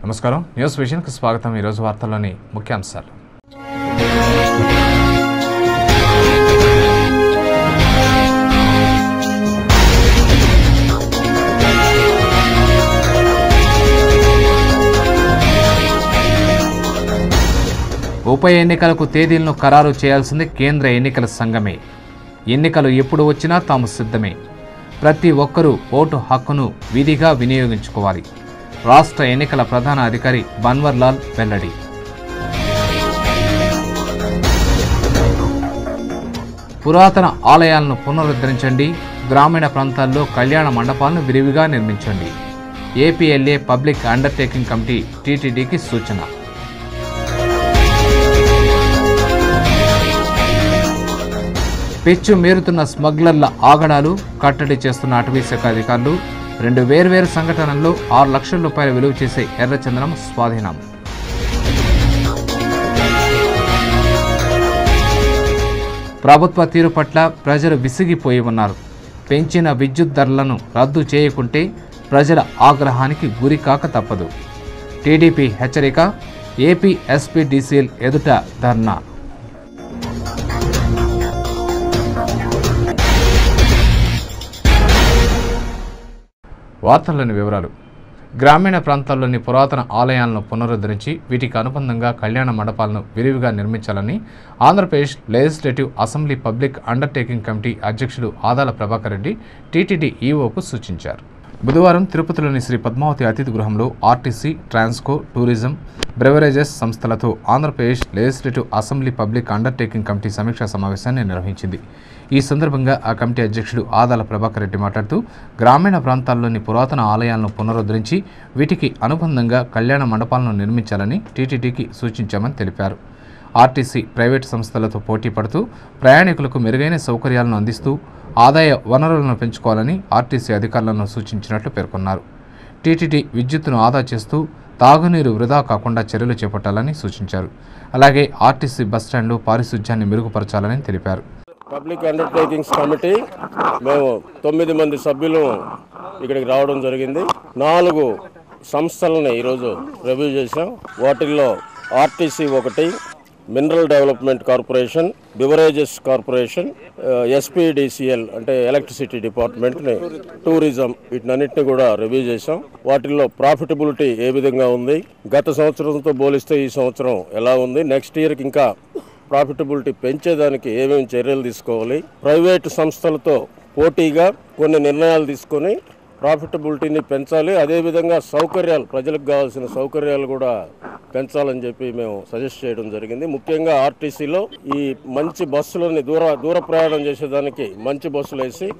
నమస్కారం, న్యూస్ విజన్కి స్వాగతం. ఈరోజు వార్తల్లోని ముఖ్యాంశాలు. ఉప ఎన్నికలకు తేదీలను ఖరారు చేయాల్సింది కేంద్ర ఎన్నికల సంఘమే. ఎన్నికలు ఎప్పుడు వచ్చినా తాము సిద్ధమే. ప్రతి ఒక్కరూ ఓటు హక్కును విధిగా వినియోగించుకోవాలి. రాష్ట్ర ఎన్నికల ప్రధాన అధికారి బన్వర్లాల్ వెల్లడి. పురాతన ఆలయాలను పునరుద్ధరించండి. గ్రామీణ ప్రాంతాల్లో కళ్యాణ మండపాలను విరివిగా నిర్మించండి. ఏపీఎల్ఏ పబ్లిక్ అండర్టేకింగ్ కమిటీ టీటీడీకి సూచన. పెచ్చు మేరుతున్న స్మగ్లర్ల ఆగడాలు కట్టడి చేస్తున్న అటవీశాఖ అధికారులు. 2 వేర్వేరు సంఘటనల్లో 6 లక్షల రూపాయల విలువ చేసే ఎర్రచందనం స్వాధీనం. ప్రభుత్వ తీరు పట్ల ప్రజలు విసిగిపోయి ఉన్నారు. పెంచిన విద్యుత్ ధరలను రద్దు చేయకుంటే ప్రజల ఆగ్రహానికి గురి కాక తప్పదు. టీడీపీ హెచ్చరిక. ఏపీ ఎస్పీడీసీఎల్ ఎదుట ధర్నా. వార్తల్లోని వివరాలు. గ్రామీణ ప్రాంతాల్లోని పురాతన ఆలయాలను పునరుద్ధరించి వీటికి అనుబంధంగా కళ్యాణ మండపాలను విరివిగా నిర్మించాలని Andhra Pradesh legislative assembly public undertaking committee అధ్యక్షుడు ఆదాల ప్రభాకర్ రెడ్డి టీటీడీ ఈఓకు సూచించారు. బుధవారం తిరుపతిలోని శ్రీ పద్మావతి అతిథి గృహంలో ఆర్టీసీ, ట్రాన్స్కో, టూరిజం, బ్రెవరేజెస్ సంస్థలతో Andhra Pradesh legislative assembly public undertaking committee సమీక్షా సమావేశాన్ని నిర్వహించింది. ఈ సందర్భంగా ఆ కమిటీ అధ్యక్షుడు ఆదాల ప్రభాకర్ రెడ్డి మాట్లాడుతూ గ్రామీణ ప్రాంతాల్లోని పురాతన ఆలయాలను పునరుద్ధరించి వీటికి అనుబంధంగా కళ్యాణ మండపాలను నిర్మించాలని టీటీడీకి సూచించామని తెలిపారు. ఆర్టీసీ, ప్రైవేటు సంస్థలతో పోటీ పడుతూ ప్రయాణికులకు మెరుగైన సౌకర్యాలను అందిస్తూ ఆదాయ వనరులను పెంచుకోవాలని ఆర్టీసీ అధికారులను సూచించినట్లు పేర్కొన్నారు. టీటీడీ విద్యుత్తును ఆదా చేస్తూ తాగునీరు వృధా కాకుండా చర్యలు చేపట్టాలని సూచించారు. అలాగే ఆర్టీసీ బస్టాండ్లు పారిశుధ్యాన్ని మెరుగుపరచాలని తెలిపారు. పబ్లిక్ అండర్టేకింగ్స్ కమిటీ మేము 9 మంది సభ్యులు ఇక్కడికి రావడం జరిగింది. 4 సంస్థలని ఈరోజు రివ్యూ చేసాం. వాటిల్లో ఆర్టీసీ ఒకటి, mineral development corporation, beverages corporation, SPDCL అంటే ఎలక్ట్రిసిటీ డిపార్ట్మెంట్ని, టూరిజం, వీటినన్నింటినీ కూడా రివ్యూ చేసాం. వాటిల్లో ప్రాఫిటబిలిటీ ఏ విధంగా ఉంది, గత సంవత్సరంతో పోలిస్తే ఈ సంవత్సరం ఎలా ఉంది, నెక్స్ట్ ఇయర్కి ఇంకా ప్రాఫిటబిలిటీ పెంచేదానికి ఏమేమి చర్యలు తీసుకోవాలి, ప్రైవేటు సంస్థలతో పోటీగా కొన్ని నిర్ణయాలు తీసుకొని ప్రాఫిటబిలిటీని పెంచాలి, అదేవిధంగా సౌకర్యాలు, ప్రజలకు కావాల్సిన సౌకర్యాలు కూడా పెంచాలని చెప్పి మేము సజెస్ట్ చేయడం జరిగింది. ముఖ్యంగా ఆర్టీసీలో ఈ మంచి బస్సులని దూర ప్రయాణం చేసేదానికి మంచి బస్సులు వేసి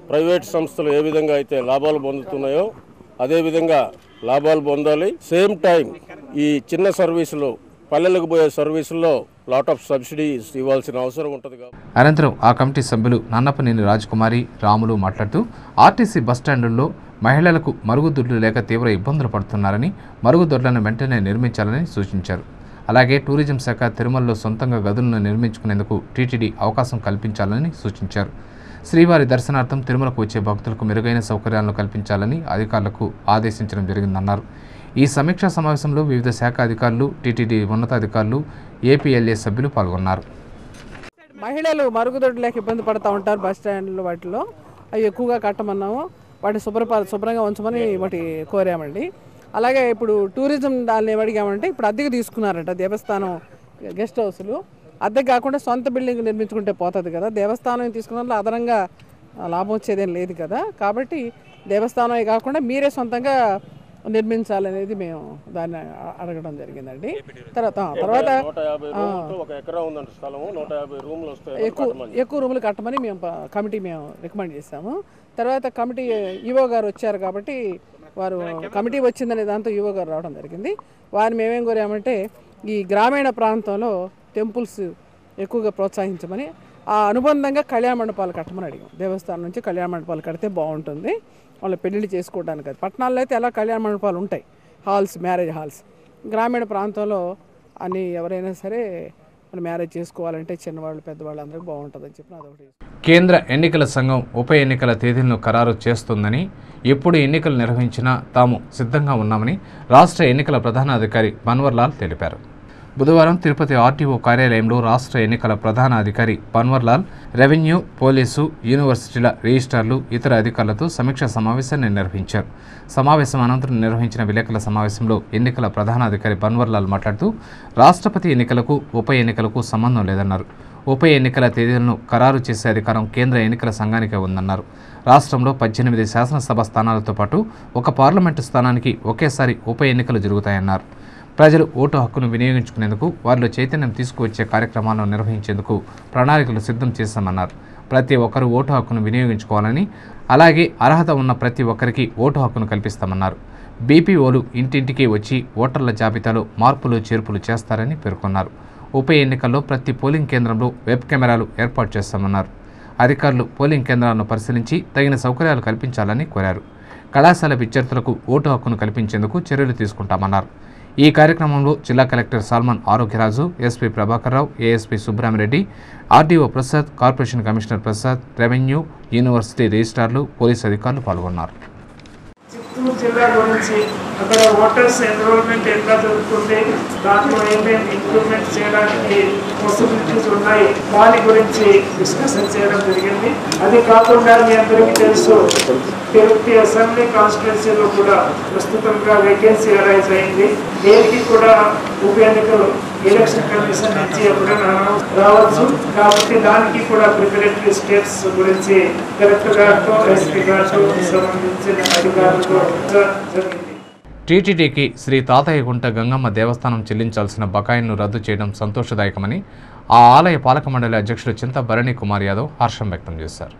ప్రైవేట్ సంస్థలు ఏ విధంగా అయితే లాభాలు పొందుతున్నాయో అదేవిధంగా లాభాలు పొందాలి. సేమ్ టైం ఈ చిన్న సర్వీసులు, పల్లెలకు పోయే సర్వీసుల్లో లాట్ ఆఫ్ సబ్సిడీస్ ఇవ్వాల్సిన అవసరం ఉంటుంది. అనంతరం ఆ కమిటీ సభ్యులు నన్నపనేని రాజకుమారి, రాములు మాట్లాడుతూ ఆర్టీసీ బస్టాండుల్లో మహిళలకు మరుగుదొడ్లు లేక తీవ్ర ఇబ్బందులు పడుతున్నారని, మరుగుదొడ్లను వెంటనే నిర్మించాలని సూచించారు. అలాగే టూరిజం శాఖ తిరుమలలో సొంతంగా గదులను నిర్మించుకునేందుకు టీటీడీ అవకాశం కల్పించాలని సూచించారు. శ్రీవారి దర్శనార్థం తిరుమలకు వచ్చే భక్తులకు మెరుగైన సౌకర్యాలను కల్పించాలని అధికారులకు ఆదేశించడం జరిగిందన్నారు. ఈ సమీక్షా సమావేశంలో వివిధ శాఖ అధికారులు, టీటీడీ ఉన్నతాధికారులు, ఏపీఎల్ఏ సభ్యులు పాల్గొన్నారు. మహిళలు మరుగుదొడ్లు లేక ఇబ్బంది పడుతూ ఉంటారు బస్ స్టాండ్లు, వాటిలో అవి ఎక్కువగా కట్టమన్నాము. వాటిని శుభ్రంగా ఉంచమని వాటి కోరామండి. అలాగే ఇప్పుడు టూరిజం దాన్ని ఏమడిగామంటే ఇప్పుడు అద్దెకు తీసుకున్నారంట దేవస్థానం గెస్ట్ హౌస్లు. అద్దెకు కాకుండా సొంత బిల్డింగ్ నిర్మించుకుంటే పోతుంది కదా, దేవస్థానం తీసుకున్న అదనంగా లాభం వచ్చేదేం లేదు కదా, కాబట్టి దేవస్థానం కాకుండా మీరే సొంతంగా నిర్మించాలనేది మేము దాన్ని అడగడం జరిగిందండి. తర్వాత ఎక్కువ రూములు కట్టమని కమిటీ రికమెండ్ చేస్తాము. తర్వాత కమిటీ ఈవో గారు వచ్చారు కాబట్టి వారు కమిటీ వచ్చిందనే దాంతో ఈవో గారు రావడం జరిగింది. వారిని మేమేం కోరామంటే ఈ గ్రామీణ ప్రాంతంలో టెంపుల్స్ ఎక్కువగా ప్రోత్సహించమని, ఆ అనుబంధంగా కళ్యాణ మండపాలు కట్టమని అడిగాం. దేవస్థానం నుంచి కళ్యాణ మండపాలు కడితే బాగుంటుంది వాళ్ళు పెళ్లిళ్ళు చేసుకోవడానికి. అది పట్టణాల్లో అయితే ఎలా కళ్యాణ మండపాలు ఉంటాయి, హాల్స్, మ్యారేజ్ హాల్స్. గ్రామీణ ప్రాంతంలో అన్ని ఎవరైనా సరే మ్యారేజ్ చేసుకోవాలంటే చిన్నవాళ్ళు పెద్దవాళ్ళు అందరికీ బాగుంటుందని చెప్పి అదొకటి. కేంద్ర ఎన్నికల సంఘం ఉప ఎన్నికల తేదీలను ఖరారు చేస్తుందని, ఎప్పుడు ఎన్నికలు నిర్వహించినా తాము సిద్ధంగా ఉన్నామని రాష్ట్ర ఎన్నికల ప్రధానాధికారి బన్వర్లాల్ తెలిపారు. బుధవారం తిరుపతి ఆర్టీఓ కార్యాలయంలో రాష్ట్ర ఎన్నికల ప్రధానాధికారి బన్వర్లాల్ రెవెన్యూ, పోలీసు, యూనివర్సిటీల రిజిస్ట్రార్లు, ఇతర అధికారులతో సమీక్షా సమావేశాన్ని నిర్వహించారు. సమావేశం అనంతరం నిర్వహించిన విలేకరుల సమావేశంలో ఎన్నికల ప్రధానాధికారి బన్వర్లాల్ మాట్లాడుతూ రాష్ట్రపతి ఎన్నికలకు ఉప ఎన్నికలకు సంబంధం లేదన్నారు. ఉప ఎన్నికల తేదీలను ఖరారు చేసే అధికారం కేంద్ర ఎన్నికల సంఘానికే ఉందన్నారు. రాష్ట్రంలో 18 శాసనసభ స్థానాలతో పాటు ఒక పార్లమెంటు స్థానానికి ఒకేసారి ఉప ఎన్నికలు జరుగుతాయన్నారు. ప్రజలు ఓటు హక్కును వినియోగించుకునేందుకు వారిలో చైతన్యం తీసుకువచ్చే కార్యక్రమాలను నిర్వహించేందుకు ప్రణాళికలు సిద్ధం చేశామన్నారు. ప్రతి ఒక్కరూ ఓటు హక్కును వినియోగించుకోవాలని, అలాగే అర్హత ఉన్న ప్రతి ఒక్కరికి ఓటు హక్కును కల్పిస్తామన్నారు. బీపీఓలు ఇంటింటికి వచ్చి ఓటర్ల జాబితాలో మార్పులు చేర్పులు చేస్తారని పేర్కొన్నారు. ఉప ఎన్నికల్లో ప్రతి పోలింగ్ కేంద్రంలో వెబ్ కెమెరాలు ఏర్పాటు చేస్తామన్నారు. అధికారులు పోలింగ్ కేంద్రాలను పరిశీలించి తగిన సౌకర్యాలు కల్పించాలని కోరారు. కళాశాల విద్యార్థులకు ఓటు హక్కును కల్పించేందుకు చర్యలు తీసుకుంటామన్నారు. ఈ కార్యక్రమంలో జిల్లా collector Salman Arogyaraju, SP Prabhakar Rao, ASP Subrahmareddy, RDO Prasad, corporation commissioner Prasad, revenue, university రిజిస్ట్రార్లు, పోలీసు అధికారులు పాల్గొన్నారు. చిత్తూరు జిల్లా గురించి అక్కడ ఓటర్స్ ఎన్రోల్మెంట్ ఎట్లా జరుగుతుంది, దాంట్లో ఏమేమి ఇంప్రూవ్మెంట్ చేయడానికి పాసిబిలిటీస్ ఉన్నాయి, దాని గురించి డిస్కషన్ చేయడం జరిగింది. అది కాకుండా మీ అందరికీ తెలుసు, తిరుపతి అసెంబ్లీ కాన్స్టిట్యున్సీలో కూడా ప్రస్తుతంగా వేకెన్సీ అరైజ్ అయింది. దేనికి కూడా ఉప ఎన్నికలు ఎలక్షన్ కమిషన్ నుంచి ఎప్పుడైనా రావచ్చు. కాబట్టి దానికి కూడా ప్రిపరేటరీ స్టెప్స్ గురించి కలెక్టర్ గారితో, ఎస్పీ గారితో సంబంధించిన అధికారులతో జరిగింది. టీటీడీకి శ్రీ తాతయ్యగుంట గంగమ్మ దేవస్థానం చెల్లించాల్సిన బకాయిలను రద్దు చేయడం సంతోషదాయకమని ఆ ఆలయ పాలక మండలి అధ్యక్షుడు చింత భరణి కుమార్ యాదవ్ హర్షం వ్యక్తం చేశారు.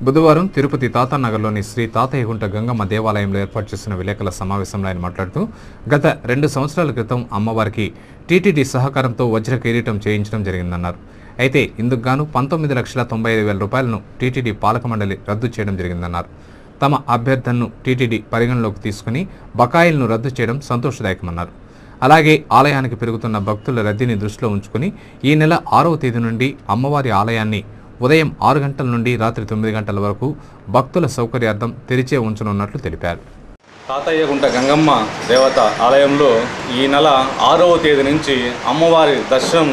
బుధవారం తిరుపతి తాతానగర్లోని శ్రీ తాతయ్యగుంట గంగమ్మ దేవాలయంలో ఏర్పాటు చేసిన విలేకరుల సమావేశంలో ఆయన మాట్లాడుతూ, గత 2 సంవత్సరాల క్రితం అమ్మవారికి టీటీడీ సహకారంతో వజ్ర కిరీటం చేయించడం జరిగిందన్నారు. అయితే ఇందుకు గాను 19,95,000 రూపాయలను టీటీడీ పాలక మండలి రద్దు చేయడం జరిగిందన్నారు. తమ అభ్యర్థనను టీటీడీ పరిగణలోకి తీసుకుని బకాయిలను రద్దు చేయడం సంతోషదాయకమన్నారు. అలాగే ఆలయానికి పెరుగుతున్న భక్తుల రద్దీని దృష్టిలో ఉంచుకుని ఈ నెల 6వ తేదీ నుండి అమ్మవారి ఆలయాన్ని ఉదయం 6 గంటల నుండి రాత్రి 9 గంటల వరకు భక్తుల సౌకర్యార్థం తెరిచే ఉంచనున్నట్లు తెలిపారు. తాతయ్యగుంట గంగమ్మ దేవత ఆలయంలో ఈ నెల 6వ తేదీ నుంచి అమ్మవారి దర్శనం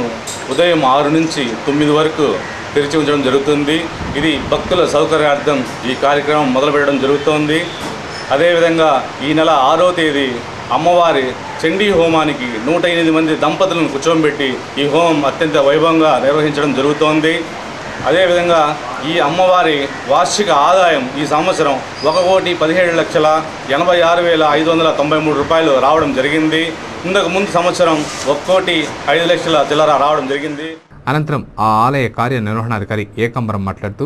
ఉదయం 6 నుంచి 9 వరకు తెరిచి ఉంచడం జరుగుతుంది. ఇది భక్తుల సౌకర్యార్థం ఈ కార్యక్రమం మొదలుపెట్టడం జరుగుతోంది. అదేవిధంగా ఈ నెల 6వ తేదీ అమ్మవారి చండీ హోమానికి 108 మంది దంపతులను కూర్చోబెట్టి ఈ హోమం అత్యంత వైభవంగా నిర్వహించడం జరుగుతోంది. అదేవిధంగా ఈ అమ్మవారి వార్షిక ఆదాయం ఈ సంవత్సరం 1,17,86,593 రూపాయలు రావడం జరిగింది. ఇంతకు ముందు సంవత్సరం 1,05,00,000 చిల్లర రావడం జరిగింది. అనంతరం ఆ ఆలయ కార్యనిర్వహణాధికారి ఏకంబరం మాట్లాడుతూ,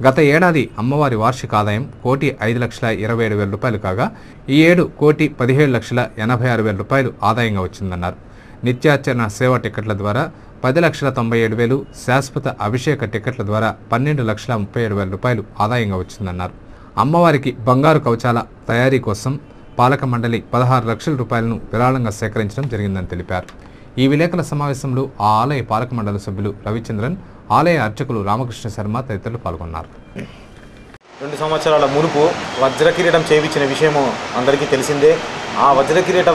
గత ఏడాది అమ్మవారి వార్షిక ఆదాయం 1,05,27,000 రూపాయలు కాగా ఈ ఏడు 1,17,86,000 రూపాయలు ఆదాయంగా వచ్చిందన్నారు. నిత్యాచరణ సేవా టికెట్ల ద్వారా 10,97,000, శాశ్వత అభిషేక టికెట్ల ద్వారా 12,37,000 రూపాయలు ఆదాయంగా వచ్చిందన్నారు. అమ్మవారికి బంగారు కవచాల తయారీ కోసం పాలక మండలి 16 లక్షల రూపాయలను విరాళంగా సేకరించడం జరిగిందని తెలిపారు. ఈ విలేకరుల సమావేశంలో ఆ ఆలయ పాలక మండలి సభ్యులు రవిచంద్రన్, ఆలయ అర్చకులు రామకృష్ణ శర్మ తదితరులు పాల్గొన్నారు. 2 సంవత్సరాల మునుపు వజ్ర కిరీటం చేయించిన విషయము అందరికీ తెలిసిందే. ఆ వజ్ర కిరీట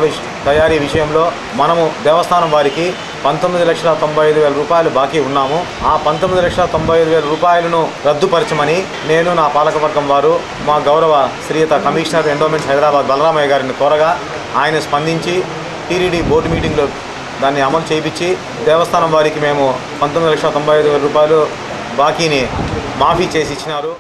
తయారీ విషయంలో మనము దేవస్థానం వారికి 19,95,000 రూపాయలు బాకీ ఉన్నాము. ఆ 19,95,000 రూపాయలను రద్దుపరచమని నేను, నా పాలకవర్గం వారు, మా గౌరవ శ్రీయుత కమిషనర్ ఎండోమెంట్స్ హైదరాబాద్ బలరామయ్య గారిని కోరగా ఆయన స్పందించి టీటీడీ బోర్డు మీటింగ్లో దాన్ని అమలు చేయించి దేవస్థానం వారికి మేము 19,95,000 రూపాయలు బాకీని మాఫీ చేసి ఇచ్చినారు.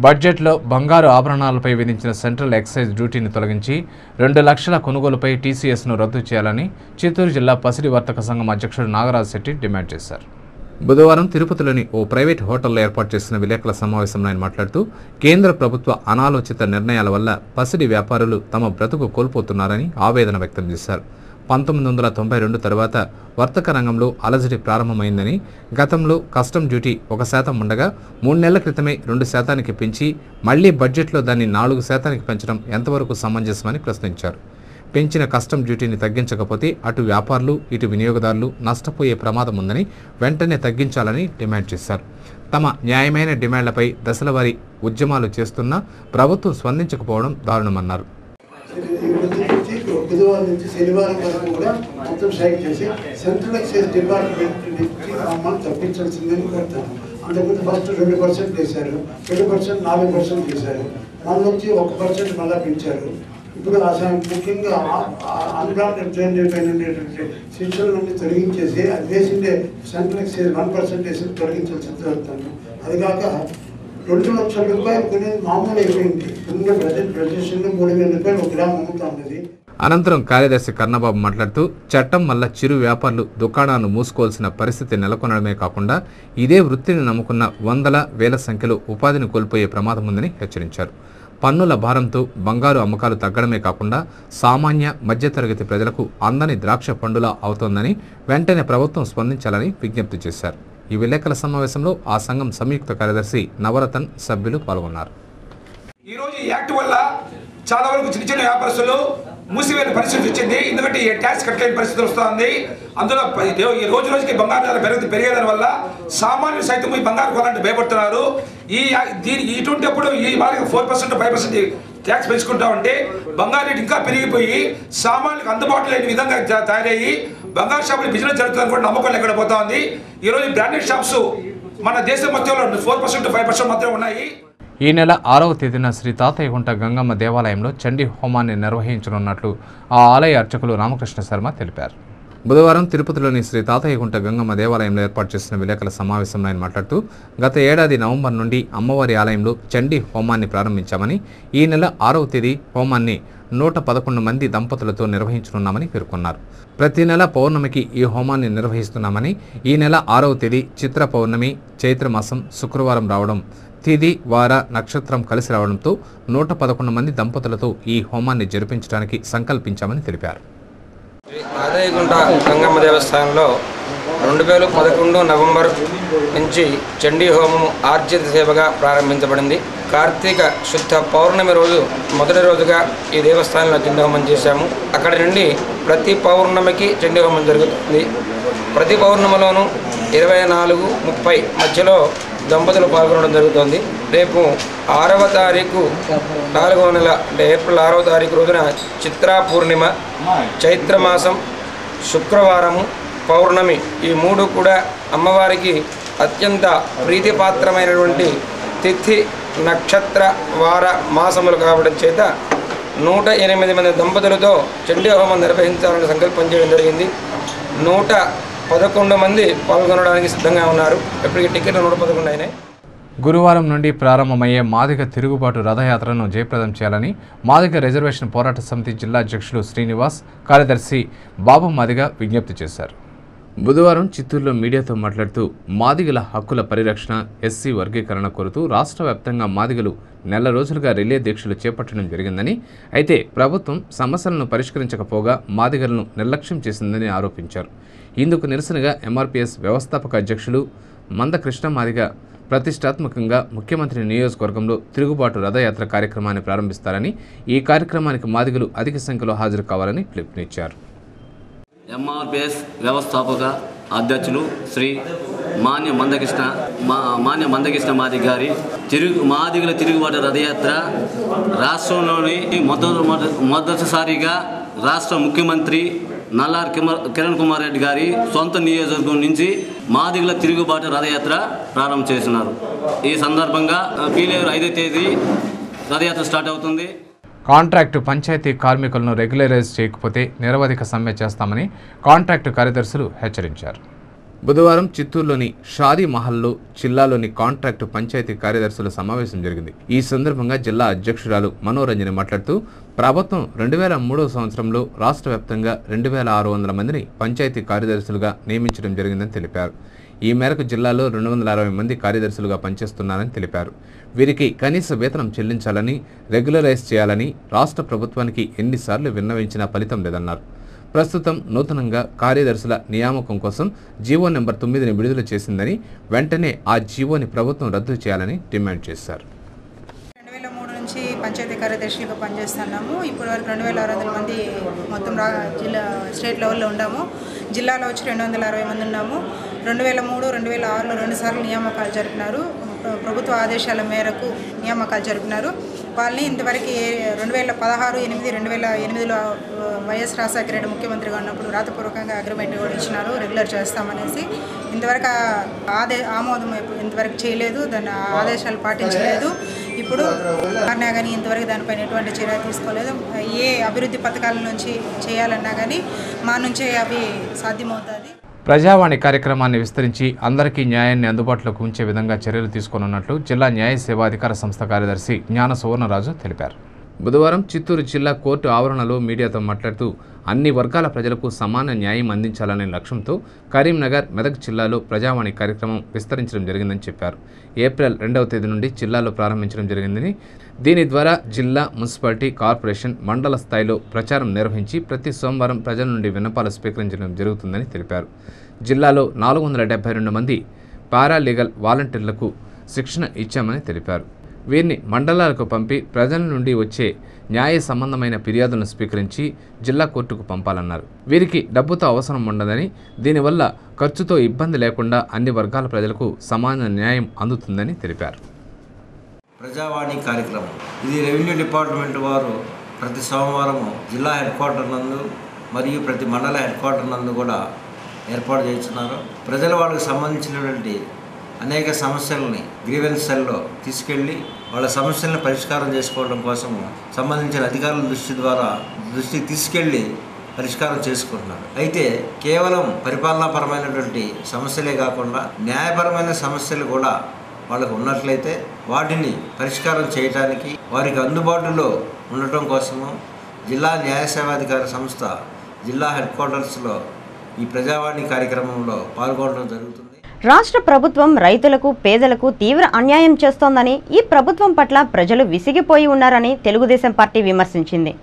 బడ్జెట్లో బంగారు ఆభరణాలపై విధించిన సెంట్రల్ ఎక్సైజ్ డ్యూటీని తొలగించి 2 లక్షల కొనుగోలుపై టీసీఎస్ను రద్దు చేయాలని చిత్తూరు జిల్లా పసిడి వర్తక సంఘం అధ్యక్షుడు నాగరాజ్ శెట్టి డిమాండ్ చేశారు. బుధవారం తిరుపతిలోని ఓ ప్రైవేట్ హోటల్లో ఏర్పాటు చేసిన విలేకరుల సమావేశంలో ఆయన మాట్లాడుతూ, కేంద్ర ప్రభుత్వ అనాలోచిత నిర్ణయాల వల్ల పసిడి వ్యాపారులు తమ బ్రతుకు కోల్పోతున్నారని ఆవేదన వ్యక్తం చేశారు. 1992 తర్వాత వర్తక రంగంలో అలజడి ప్రారంభమైందని, గతంలో కస్టమ్ డ్యూటీ 1% ఉండగా 3 నెలల క్రితమే 2% పెంచి మళ్లీ బడ్జెట్లో దాన్ని 4% పెంచడం ఎంతవరకు సమంజసమని ప్రశ్నించారు. పెంచిన కస్టమ్ డ్యూటీని తగ్గించకపోతే అటు వ్యాపారులు ఇటు వినియోగదారులు నష్టపోయే ప్రమాదం ఉందని వెంటనే తగ్గించాలని డిమాండ్ చేశారు. తమ న్యాయమైన డిమాండ్లపై దశలవారీ ఉద్యమాలు చేస్తున్నా ప్రభుత్వం స్పందించకపోవడం దారుణమన్నారు. బుధవారం నుంచి శనివారం వరకు కూడా మొత్తం స్ట్రైక్ చేసి సెంట్రల్ ఎక్సైజ్ డిపార్ట్మెంట్ నుంచి మమ్మల్ని తప్పించాల్సిందని కోరుతాను. అంతకుముందు ఫస్ట్ 2% వేశారు, 2% 4% చేశారు, మళ్ళీ వచ్చి 1% మళ్ళీ పెంచారు. ఇప్పుడు ముఖ్యంగా అన్బ్రాండెడ్ ట్రైన్ అయిపోయినటువంటి శిక్షణలన్నీ తొలగించేసి అది వేసిండే సెంట్రల్ ఎక్సైజ్ 1% వేసి తొలగించాల్సి జరుగుతాను. అది కాక 2 లక్షల రూపాయలు కొనేది మామూలు అయిపోయింది. ముందు ప్రజెషన్లో 3,000 రూపాయలు 1 గ్రామ్ అమ్ముతా ఉన్నది. అనంతరం కార్యదర్శి కర్ణబాబు మాట్లాడుతూ చట్టం వల్ల చిరు వ్యాపారులు దుకాణాలను మూసుకోవాల్సిన పరిస్థితి నెలకొనడమే కాకుండా ఇదే వృత్తిని నమ్ముకున్న వందల వేల సంఖ్యలో ఉపాధిని కోల్పోయే ప్రమాదం ఉందని హెచ్చరించారు. పన్నుల భారంతో బంగారు అమ్మకాలు తగ్గడమే కాకుండా సామాన్య మధ్యతరగతి ప్రజలకు అందని ద్రాక్ష పండులా అవుతోందని వెంటనే ప్రభుత్వం స్పందించాలని విజ్ఞప్తి చేశారు. ఈ విలేకరుల సమావేశంలో ఆ సంఘం సంయుక్త కార్యదర్శి నవరతన్ సభ్యులు పాల్గొన్నారు. ఈరోజు ఈ యాక్ట్ వల్ల చాలా వరకు చిన్న చిన్న వ్యాపారస్తులు మూసివేసిన పరిస్థితి వచ్చింది. ఎందుకంటే ఈ ట్యాక్స్ కట్టలేని పరిస్థితి వస్తుంది. అందులో ఈ రోజు రోజుకి బంగారు ధర పెరిగేదాని వల్ల సామాన్యులు సైతం ఈ బంగారు కొనాలంటే భయపడుతున్నారు. ఇటువంటిప్పుడు ఈ వాళ్ళకి 4% 5% ట్యాక్స్ పెంచుకుంటా ఉంటే బంగారు రేటు ఇంకా పెరిగిపోయి సామాన్యులకు అందుబాటులో లేని విధంగా తయారయ్యి బంగారు షాపులు బిజినెస్ జరుగుతుందని కూడా నమ్మకం లేకుండా పోతా ఉంది. ఈరోజు బ్రాండెడ్ షాప్స్ మన దేశం మొత్తంలో 4% 5% మాత్రమే ఉన్నాయి. ఈ నెల 6వ తేదీన శ్రీ తాతయ్యగుంట గంగమ్మ దేవాలయంలో చండీ హోమాన్ని నిర్వహించనున్నట్లు ఆ ఆలయ అర్చకులు రామకృష్ణ శర్మ తెలిపారు. బుధవారం తిరుపతిలోని శ్రీ తాతయ్యగుంట గంగమ్మ దేవాలయంలో ఏర్పాటు చేసిన విలేకరుల సమావేశంలో ఆయన మాట్లాడుతూ గత ఏడాది నవంబర్ నుండి అమ్మవారి ఆలయంలో చండీ హోమాన్ని ప్రారంభించామని, ఈ నెల 6వ తేదీ హోమాన్ని 111 మంది దంపతులతో నిర్వహించనున్నామని పేర్కొన్నారు. ప్రతి నెల పౌర్ణమికి ఈ హోమాన్ని నిర్వహిస్తున్నామని, ఈ నెల 6వ తేదీ చిత్ర పౌర్ణమి చైత్రమాసం శుక్రవారం రావడం, తిథి వార నక్షత్రం కలిసి రావడంతో 111 మంది దంపతులతో ఈ హోమాన్ని జరిపించడానికి సంకల్పించామని తెలిపారు. తాతయ్యగుంట గంగమ్మ దేవస్థానంలో 2011 నవంబర్ నుంచి చండీ హోమం ఆర్జిత సేవగా ప్రారంభించబడింది. కార్తీక శుద్ధ పౌర్ణమి రోజు మొదటి రోజుగా ఈ దేవస్థానంలో చండీ హోమం చేశాము. అక్కడి నుండి ప్రతి పౌర్ణమికి చండీ హోమం జరుగుతుంది. ప్రతి పౌర్ణమిలోనూ 24, 30 మధ్యలో దంపతులు పాల్గొనడం జరుగుతుంది. రేపు 6వ తారీఖు 4వ నెల అంటే ఏప్రిల్ 6వ తారీఖు రోజున చిత్రా పూర్ణిమ, చైత్రమాసం, శుక్రవారము, పౌర్ణమి ఈ 3 కూడా అమ్మవారికి అత్యంత ప్రీతిపాత్రమైనటువంటి తిథి, నక్షత్ర, వార, మాసములు కావడం చేత 108 మంది దంపతులతో చండీ హోమం నిర్వహించాలని సంకల్పం చేయడం జరిగింది. 111 మంది పాల్గొనడానికి సిద్ధంగా ఉన్నారు. ఇప్పటికీ టికెట్లు 111 అయినాయి. గురువారం నుండి ప్రారంభమయ్యే మాదిగ తిరుగుబాటు రథయాత్రను జయప్రదం చేయాలని మాదిగ రిజర్వేషన్ పోరాట సమితి జిల్లా అధ్యక్షులు శ్రీనివాస్, కార్యదర్శి బాబు మాదిగ విజ్ఞప్తి చేశారు. బుధవారం చిత్తూరులో మీడియాతో మాట్లాడుతూ మాదిగల హక్కుల పరిరక్షణ, ఎస్సీ వర్గీకరణ కోరుతూ రాష్ట్ర వ్యాప్తంగా మాదిగలు నెల రోజులుగా రిలే దీక్షలు చేపట్టడం జరిగిందని, అయితే ప్రభుత్వం సమస్యలను పరిష్కరించకపోగా మాదిగలను నిర్లక్ష్యం చేసిందని ఆరోపించారు. ఇందుకు నిరసనగా ఎంఆర్పీఎస్ వ్యవస్థాపక అధ్యక్షులు మందకృష్ణ మాదిగ ప్రతిష్టాత్మకంగా ముఖ్యమంత్రి నియోజకవర్గంలో తిరుగుబాటు రథయాత్ర కార్యక్రమాన్ని ప్రారంభిస్తారని, ఈ కార్యక్రమానికి మాదిగలు అధిక సంఖ్యలో హాజరు కావాలని పిలుపునిచ్చారు. ఎంఆర్పిఎస్ వ్యవస్థాపక అధ్యక్షులు శ్రీ మాన్య మందకృష్ణ మాదిగ గారి మాదిగల తిరుగుబాటు రథయాత్ర రాష్ట్రంలోని మొదటిసారిగా రాష్ట్ర ముఖ్యమంత్రి నల్లారి కిరణ్ కుమార్ రెడ్డి గారి సొంత నియోజకవర్గం నుంచి మాదిగల తిరుగుబాటు రథయాత్ర ప్రారంభం చేస్తున్నారు. ఈ సందర్భంగా పీలేరు 5వ తేదీ రథయాత్ర స్టార్ట్ అవుతుంది. కాంట్రాక్టు పంచాయతీ కార్మికులను రెగ్యులరైజ్ చేయకపోతే నిరవధిక సమ్మె చేస్తామని కాంట్రాక్టు కార్యదర్శులు హెచ్చరించారు. బుధవారం చిత్తూరులోని షాదీ మహల్లో జిల్లాలోని కాంట్రాక్టు పంచాయతీ కార్యదర్శుల సమావేశం జరిగింది. ఈ సందర్భంగా జిల్లా అధ్యక్షురాలు మనోరంజని మాట్లాడుతూ ప్రభుత్వం 2003వ సంవత్సరంలో రాష్ట్ర వ్యాప్తంగా 2600 మందిని పంచాయతీ కార్యదర్శులుగా నియమించడం జరిగిందని తెలిపారు. ఈ మేరకు జిల్లాలో 260 మంది కార్యదర్శులుగా పనిచేస్తున్నారని తెలిపారు. వీరికి కనీస వేతనం చెల్లించాలని, రెగ్యులరైజ్ చేయాలని రాష్ట్ర ప్రభుత్వానికి ఎన్నిసార్లు విన్నవించినా ఫలితం లేదన్నారు. ప్రస్తుతం నూతనంగా కార్యదర్శుల నియామకం కోసం జీవో నెంబర్ 9ని విడుదల చేసిందని, వెంటనే ఆ జీవోని ప్రభుత్వం రద్దు చేయాలని డిమాండ్ చేశారు. 2003 నుంచి పంచాయతీ కార్యదర్శులుగా పనిచేస్తున్నాము. ఇప్పటివరకు 2600 మంది మొత్తం జిల్లా స్టేట్ లెవెల్లో ఉన్నాము. జిల్లాలో వచ్చి 260 మంది ఉన్నాము. 2003, 2006లో 2 సార్లు నియామకాలు జరిపినారు. ప్రభుత్వ ఆదేశాల మేరకు నియామకాలు జరిపినారు. వాళ్ళని ఇంతవరకు 2016-8-2008లో వైఎస్ రాజశేఖర రెడ్డి ముఖ్యమంత్రిగా ఉన్నప్పుడు రాతపూర్వకంగా అగ్రిమెంట్ కూడా ఇచ్చినారు, రెగ్యులర్ చేస్తామనేసి. ఇంతవరకు ఆమోదం ఇంతవరకు చేయలేదు, దాని ఆదేశాలు పాటించలేదు. ఇప్పుడు అన్నా కానీ ఇంతవరకు దానిపైన ఎటువంటి చర్య తీసుకోలేదు. ఏ అభివృద్ధి పథకాల నుంచి చేయాలన్నా కానీ మా నుంచే అవి సాధ్యమవుతుంది. ప్రజావాణి కార్యక్రమాన్ని విస్తరించి అందరికీ న్యాయాన్ని అందుబాటులోకి ఉంచే విధంగా చర్యలు తీసుకోనున్నట్లు జిల్లా న్యాయ సేవాధికార సంస్థ కార్యదర్శి జ్ఞాన సువర్ణరాజు తెలిపారు. బుధవారం చిత్తూరు జిల్లా కోర్టు ఆవరణలో మీడియాతో మాట్లాడుతూ అన్ని వర్గాల ప్రజలకు సమాన న్యాయం అందించాలనే లక్ష్యంతో కరీంనగర్, మెదక్ జిల్లాలో ప్రజావాణి కార్యక్రమం విస్తరించడం జరిగిందని చెప్పారు. ఏప్రిల్ 2వ తేదీ నుండి జిల్లాలో ప్రారంభించడం జరిగిందని, దీని ద్వారా జిల్లా, మున్సిపాలిటీ, కార్పొరేషన్, మండల స్థాయిలో ప్రచారం నిర్వహించి ప్రతి సోమవారం ప్రజల నుండి విన్నపాలు స్వీకరించడం జరుగుతుందని తెలిపారు. జిల్లాలో 472 మంది పారాలీగల్ వాలంటీర్లకు శిక్షణ ఇచ్చామని తెలిపారు. వీరిని మండలాలకు పంపి ప్రజల నుండి వచ్చే న్యాయ సంబంధమైన ఫిర్యాదులను స్వీకరించి జిల్లా కోర్టుకు పంపాలన్నారు. వీరికి డబ్బుతో అవసరం ఉండదని, దీనివల్ల ఖర్చుతో ఇబ్బంది లేకుండా అన్ని వర్గాల ప్రజలకు సమాన న్యాయం అందుతుందని తెలిపారు. ప్రజావాణి కార్యక్రమం ఇది రెవెన్యూ డిపార్ట్మెంట్ వారు ప్రతి సోమవారం జిల్లా హెడ్ క్వార్టర్ నందు మరియు ప్రతి మండల హెడ్ క్వార్టర్ నందు కూడా ఏర్పాటు చేస్తున్నారు. ప్రజల వాళ్ళకి సంబంధించినటువంటి అనేక సమస్యలని గ్రీవెన్స్ సెల్లో తీసుకెళ్ళి వాళ్ళ సమస్యలను పరిష్కారం చేసుకోవడం కోసం సంబంధించిన అధికారుల దృష్టికి తీసుకెళ్ళి పరిష్కారం చేసుకుంటున్నారు. అయితే కేవలం పరిపాలనాపరమైనటువంటి సమస్యలే కాకుండా న్యాయపరమైన సమస్యలు కూడా వాళ్ళకు ఉన్నట్లయితే వాటిని పరిష్కారం చేయడానికి వారికి అందుబాటులో ఉండటం కోసము జిల్లా న్యాయ సేవాధికార సంస్థ జిల్లా హెడ్ క్వార్టర్స్లో ఈ ప్రజావాణి కార్యక్రమంలో పాల్గొనడం జరుగుతుంది. రాష్ట్ర ప్రభుత్వం రైతులకు, పేదలకు తీవ్ర అన్యాయం చేస్తోందని, ఈ ప్రభుత్వం పట్ల ప్రజలు విసిగిపోయి ఉన్నారని తెలుగుదేశం పార్టీ విమర్శించింది.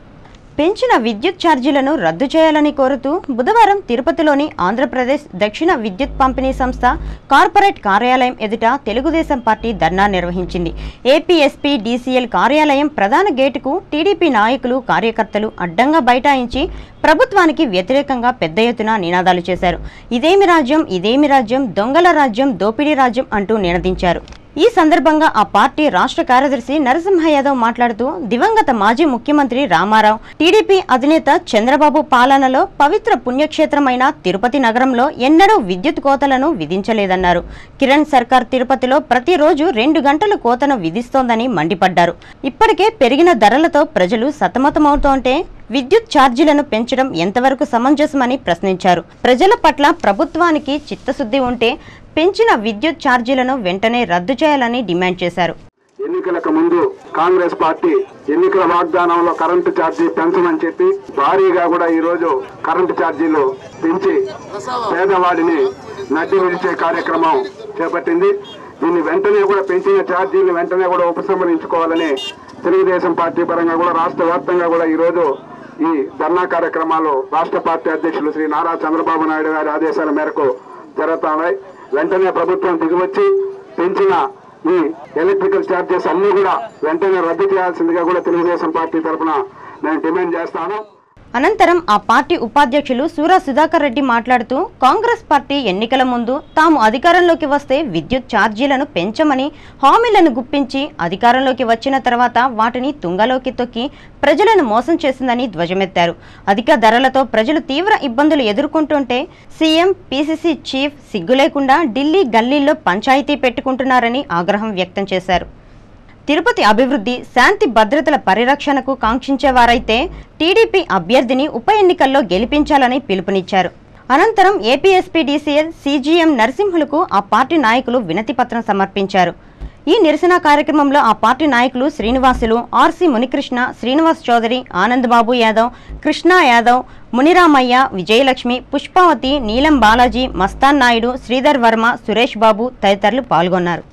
పెంచిన విద్యుత్ ఛార్జీలను రద్దు చేయాలని కోరుతూ బుధవారం తిరుపతిలోని ఆంధ్రప్రదేశ్ దక్షిణ విద్యుత్ పంపిణీ సంస్థ కార్పొరేట్ కార్యాలయం ఎదుట తెలుగుదేశం పార్టీ ధర్నా నిర్వహించింది. ఏపీఎస్పీ డీసీఎల్ కార్యాలయం ప్రధాన గేటుకు టీడీపీ నాయకులు, కార్యకర్తలు అడ్డంగా బైఠాయించి ప్రభుత్వానికి వ్యతిరేకంగా పెద్ద ఎత్తున నినాదాలు చేశారు. ఇదేమి రాజ్యం, ఇదేమి రాజ్యం, దొంగల రాజ్యం, దోపిడీ రాజ్యం అంటూ నినదించారు. ఈ సందర్భంగా ఆ పార్టీ రాష్ట్ర కార్యదర్శి నరసింహ యాదవ్ మాట్లాడుతూ దివంగత మాజీ ముఖ్యమంత్రి రామారావు, టీడీపీ అధినేత చంద్రబాబు పాలనలో పవిత్ర పుణ్యక్షేత్రమైన తిరుపతి నగరంలో ఎన్నడూ విద్యుత్ కోతలను విధించలేదన్నారు. కిరణ్ సర్కార్ తిరుపతిలో ప్రతిరోజు 2 గంటల కోతను విధిస్తోందని మండిపడ్డారు. ఇప్పటికే పెరిగిన ధరలతో ప్రజలు సతమతమవుతోంటే విద్యుత్ ఛార్జీలను పెంచడం ఎంతవరకు సమంజసమని ప్రశ్నించారు. ప్రజల పట్ల ప్రభుత్వానికి చిత్తశుద్ధి ఉంటే పెంచిన విద్యుత్ ఛార్జీలను వెంటనే రద్దు చేయాలని డిమాండ్ చేశారు. ఎన్నికలకు ముందు కాంగ్రెస్ పార్టీ ఎన్నికల వాగ్దానంలో కరెంటు ఛార్జీ పెంచమని చెప్పి భారీగా కూడా ఈ రోజు కరెంటు ఛార్జీలు పెంచి పేదవాడిని నడ్డి విడిచే కార్యక్రమం చేపట్టింది. దీన్ని వెంటనే కూడా పెంచిన ఛార్జీలు వెంటనే కూడా ఉపసంహరించుకోవాలని తెలుగుదేశం పార్టీ పరంగా కూడా రాష్ట్ర వ్యాప్తంగా కూడా ఈ రోజు ఈ ధర్నా కార్యక్రమాలు రాష్ట్ర పార్టీ అధ్యక్షులు శ్రీ నారా చంద్రబాబు నాయుడు గారి ఆదేశాల మేరకు జరుగుతున్నాయి. వెంటనే ప్రభుత్వం దిగివచ్చి పెంచిన ఈ ఎలక్ట్రికల్ ఛార్జెస్ అన్ని కూడా వెంటనే రద్దు చేయాల్సిందిగా కూడా తెలుగుదేశం పార్టీ తరఫున నేను డిమాండ్ చేస్తాను. అనంతరం ఆ పార్టీ ఉపాధ్యక్షులు సూరా సుధాకర్ రెడ్డి మాట్లాడుతూ కాంగ్రెస్ పార్టీ ఎన్నికల ముందు తాము అధికారంలోకి వస్తే విద్యుత్ ఛార్జీలను పెంచమని హామీలను గుప్పించి అధికారంలోకి వచ్చిన తర్వాత వాటిని తుంగలోకి తొక్కి ప్రజలను మోసం చేసిందని ధ్వజమెత్తారు. అధిక ధరలతో ప్రజలు తీవ్ర ఇబ్బందులు ఎదుర్కొంటుంటే సీఎం, పీసీసీ చీఫ్ సిగ్గు లేకుండా ఢిల్లీ గల్లీల్లో పంచాయతీ పెట్టుకుంటున్నారని ఆగ్రహం వ్యక్తం చేశారు. తిరుపతి అభివృద్ధి, శాంతి భద్రతల పరిరక్షణకు కాంక్షించేవారైతే టీడీపీ అభ్యర్థిని ఉప ఎన్నికల్లో గెలిపించాలని పిలుపునిచ్చారు. అనంతరం ఏపీఎస్పీ డీసీఎల్ సీజీఎం నరసింహులకు ఆ పార్టీ నాయకులు వినతి పత్రం సమర్పించారు. ఈ నిరసన కార్యక్రమంలో ఆ పార్టీ నాయకులు శ్రీనివాసులు, ఆర్సీ మునికృష్ణ, శ్రీనివాస్ చౌదరి, ఆనందబాబు యాదవ్, కృష్ణా యాదవ్, మునిరామయ్య, విజయలక్ష్మి, పుష్పావతి, నీలం బాలాజీ, మస్తాన్ నాయుడు, శ్రీధర్ వర్మ, సురేష్ బాబు తదితరులు పాల్గొన్నారు.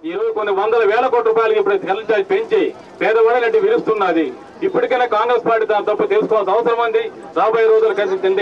ఈరోజు కొన్ని వందల వేల కోట్ల రూపాయలకి ఇప్పుడు కరెంట్ ఛార్జ్ పెంచి పేదవాళ్ళని విరుస్తున్నది. ఇప్పటికైనా కాంగ్రెస్ పార్టీ తన తప్పు తెలుసుకోవాల్సిన అవసరం ఉంది. రాబోయే రోజులు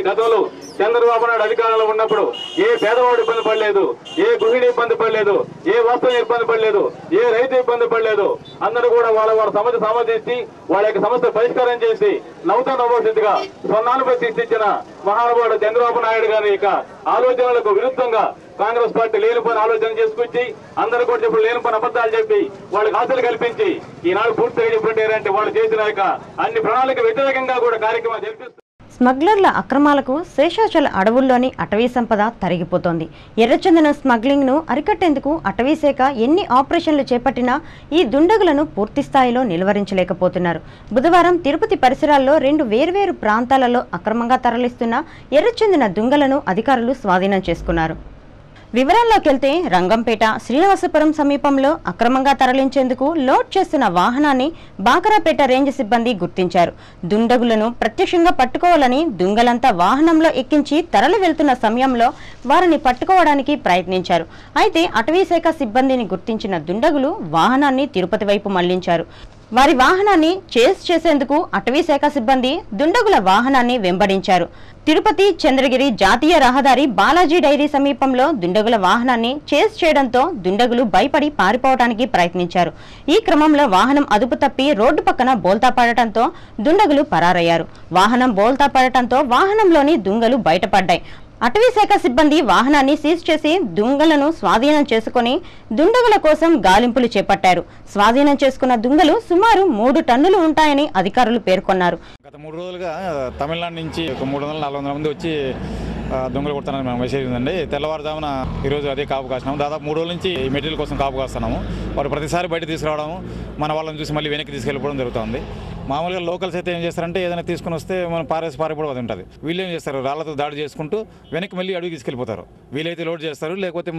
గతంలో చంద్రబాబు నాయుడు అధికారంలో ఉన్నప్పుడు ఏ పేదవాడు ఇబ్బంది పడలేదు, ఏ గృహిణి ఇబ్బంది పడలేదు, ఏ వస్తువు ఇబ్బంది పడలేదు, ఏ రైతు ఇబ్బంది పడలేదు. అందరూ కూడా వాళ్ళ సమస్య సమాధించి వాళ్ళ యొక్క సమస్య పరిష్కారం చేసి నూతన నవోసిద్ధిగా స్వర్ణానుభూతి సృష్టించిన మహానుభావుడు చంద్రబాబు నాయుడు గారి యొక్క ఆలోచనలకు విరుద్ధంగా కాంగ్రెస్ పార్టీ లేనిపోయిన ఆలోచన చేసుకొచ్చి అందరూ కూడా చెప్పి లేనిపోయిన అబద్ధాలు చెప్పి వాళ్ళకి ఆశలు కల్పించి ఈనాడు పూర్తిగా చెప్పినట్టు వాళ్ళు చేసిన యొక్క అన్ని ప్రణాళిక వ్యతిరేకంగా కూడా కార్యక్రమాలు జరిపిస్తారు. స్మగ్లర్ల అక్రమాలకు శేషాచల అడవుల్లోని అటవీ సంపద తరిగిపోతోంది. ఎర్రచందనం స్మగ్లింగ్ను అరికట్టేందుకు అటవీశాఖ ఎన్ని ఆపరేషన్లు చేపట్టినా ఈ దుండగులను పూర్తిస్థాయిలో నిలువరించలేకపోతున్నారు. బుధవారం తిరుపతి పరిసరాల్లో 2 వేర్వేరు ప్రాంతాలలో అక్రమంగా తరలిస్తున్న ఎర్రచందన దుంగలను అధికారులు స్వాధీనం చేసుకున్నారు. వివరాల్లోకి వెళ్తే రంగంపేట శ్రీనివాసపురం సమీపంలో అక్రమంగా తరలించేందుకు లోడ్ చేస్తున్న వాహనాన్ని బాకరాపేట రేంజ్ సిబ్బంది గుర్తించారు. దుండగులను ప్రత్యక్షంగా పట్టుకోవాలని దుంగలంతా వాహనంలో ఎక్కించి తరలి వెళ్తున్న సమయంలో వారిని పట్టుకోవడానికి ప్రయత్నించారు. అయితే అటవీశాఖ సిబ్బందిని గుర్తించిన దుండగులు వాహనాన్ని తిరుపతి వైపు మళ్లించారు. వారి వాహనాన్ని చేస్ చేసేందుకు అటవీశాఖ సిబ్బంది దుండగుల వాహనాన్ని వెంబడించారు. తిరుపతి చంద్రగిరి జాతీయ రహదారి బాలాజీ డైరీ సమీపంలో దుండగుల వాహనాన్ని చేస్ చేయడంతో దుండగులు భయపడి పారిపోవడానికి ప్రయత్నించారు. ఈ క్రమంలో వాహనం అదుపు తప్పి రోడ్డు పక్కన బోల్తా పడటంతో దుండగులు పరారయ్యారు. వాహనం బోల్తా పడటంతో వాహనంలోని దుంగలు బయటపడ్డాయి. అటవీశాఖ సిబ్బంది వాహనాన్ని సీజ్ చేసి దుంగలను స్వాధీనం చేసుకుని దుండగుల కోసం గాలింపులు చేపట్టారు. స్వాధీనం చేసుకున్న దుంగలు సుమారు 3 టన్నులు ఉంటాయని అధికారులు పేర్కొన్నారు. గత 3 రోజులుగా తమిళనాడు నుంచి 300-400 మంది వచ్చి దొంగలు కొడుతున్నారని మనం మెసేజ్ ఉందండి. తెల్లవారుజామున ఈరోజు అదే కాపు కాస్తున్నాము. దాదాపు 3 రోజుల నుంచి ఈ మెటీరియల్ కోసం కాపు కాస్తున్నాము. వారు ప్రతిసారి బయట తీసుకురావడం, మన వాళ్ళని చూసి మళ్ళీ వెనక్కి తీసుకెళ్ళిపోవడం జరుగుతుంది. మామూలుగా లోకల్స్ అయితే ఏం చేస్తారంటే ఏదైనా తీసుకుని వస్తే మనం పారిపోవడం అది ఉంటుంది. వీళ్ళు ఏం చేస్తారు, రాళ్లతో దాడి చేసుకుంటూ వెనక్కి మళ్ళీ అడవికి తీసుకెళ్ళిపోతారు. వీలైతే లోడ్ చేస్తారు, లేకపోతే